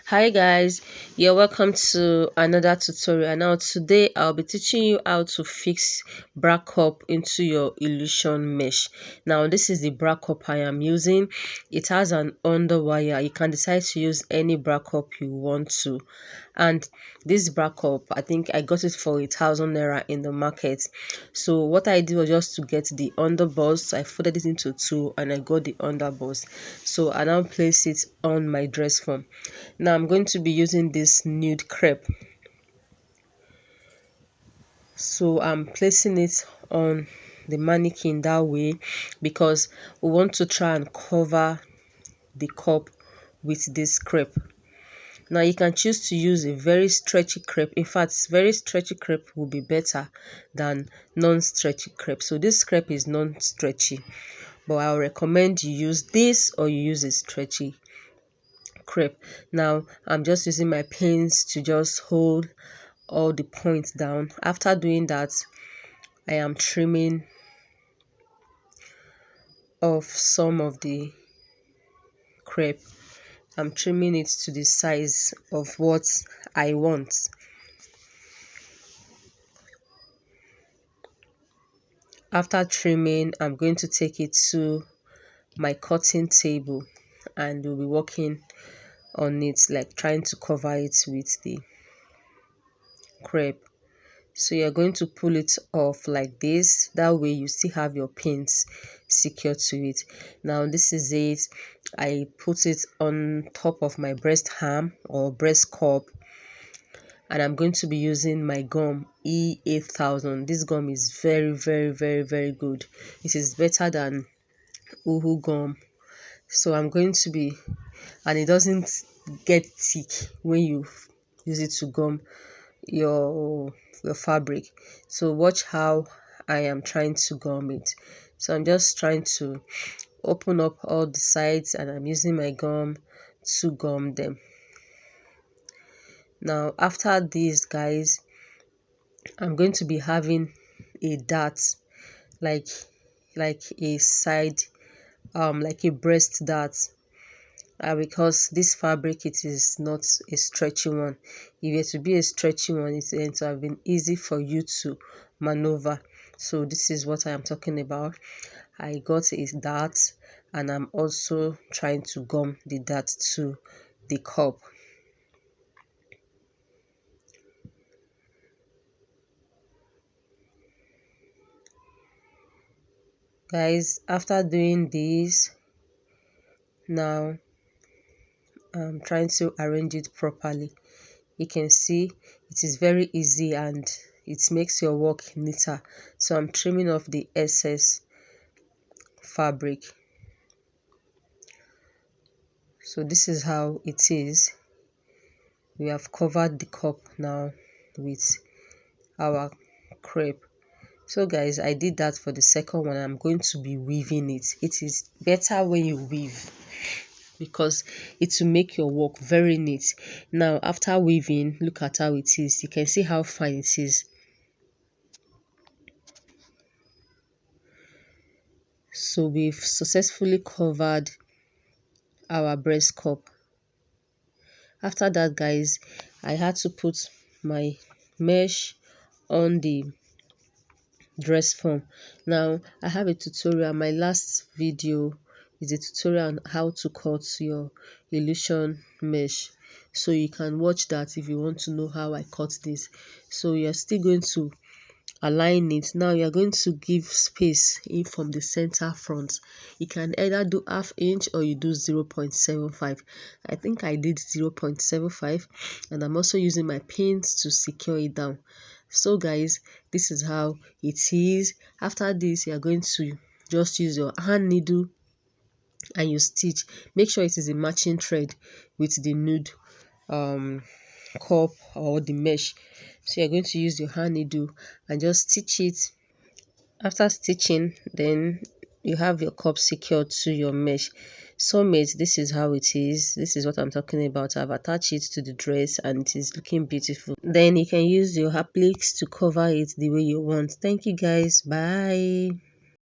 Hi guys, you're welcome to another tutorial. Now today I'll be teaching you how to fix bra cup into your illusion mesh. Now this is the bra cup I am using. It has an under wire. You can decide to use any bra cup you want to, and this bra cup, I think I got it for 1,000 naira in the market. So what I did was just to get the underboss. So I folded it into two and I got the underboss. So I now place it on my dress form. Now I'm going to be using this nude crepe. So I'm placing it on the mannequin that way because we want to try and cover the cup with this crepe. Now you can choose to use a very stretchy crepe. In fact, very stretchy crepe will be better than non-stretchy crepe. So this crepe is non-stretchy, but I'll recommend you use this or you use a stretchy crepe. Now I'm just using my pins to just hold all the points down. After doing that, I am trimming off some of the crepe. I'm trimming it to the size of what I want. After trimming, I'm going to take it to my cutting table and we'll be working on it, like trying to cover it with the crepe. So you're going to pull it off like this. That way you still have your pins secured to it. Now this is it. I put it on top of my breast ham or breast cup, and I'm going to be using my gum E8000. This gum is very good. It is better than Uhu gum. So I'm going to be, and it doesn't get thick when you use it to gum your fabric. So watch how I am trying to gum it. So I'm just trying to open up all the sides and I'm using my gum to gum them. Now after this, guys, I'm going to be having a dart, like a side like a breast dart, because this fabric, it is not a stretchy one. If it were to be a stretchy one, it's going to have been easy for you to maneuver. So this is what I am talking about. I got a dart and I'm also trying to gum the dart to the cup. Guys, after doing this, now I'm trying to arrange it properly. You can see it is very easy and it makes your work neater. So I'm trimming off the excess fabric. So this is how it is. We have covered the cup now with our crepe. So guys, I did that for the second one. I'm going to be weaving it. It is better when you weave because it will make your work very neat. Now after weaving, look at how it is. You can see how fine it is. So we've successfully covered our breast cup. After that, guys, I had to put my mesh on the dress form. Now I have a tutorial. My last video is a tutorial on how to cut your illusion mesh, so you can watch that if you want to know how I cut this. So you're still going to align it. Now you're going to give space in from the center front. You can either do ½ inch or you do 0.75. I think I did 0.75, and I'm also using my pins to secure it down. So guys, this is how it is. After this, you're going to just use your hand needle and you stitch. Make sure it is a matching thread with the nude cup or the mesh. So you're going to use your hand needle and just stitch it. After stitching, then you have your cup secured to your mesh. So mates, this is how it is. This is what I'm talking about. I've attached it to the dress and it is looking beautiful. Then you can use your appliques to cover it the way you want. Thank you guys. Bye.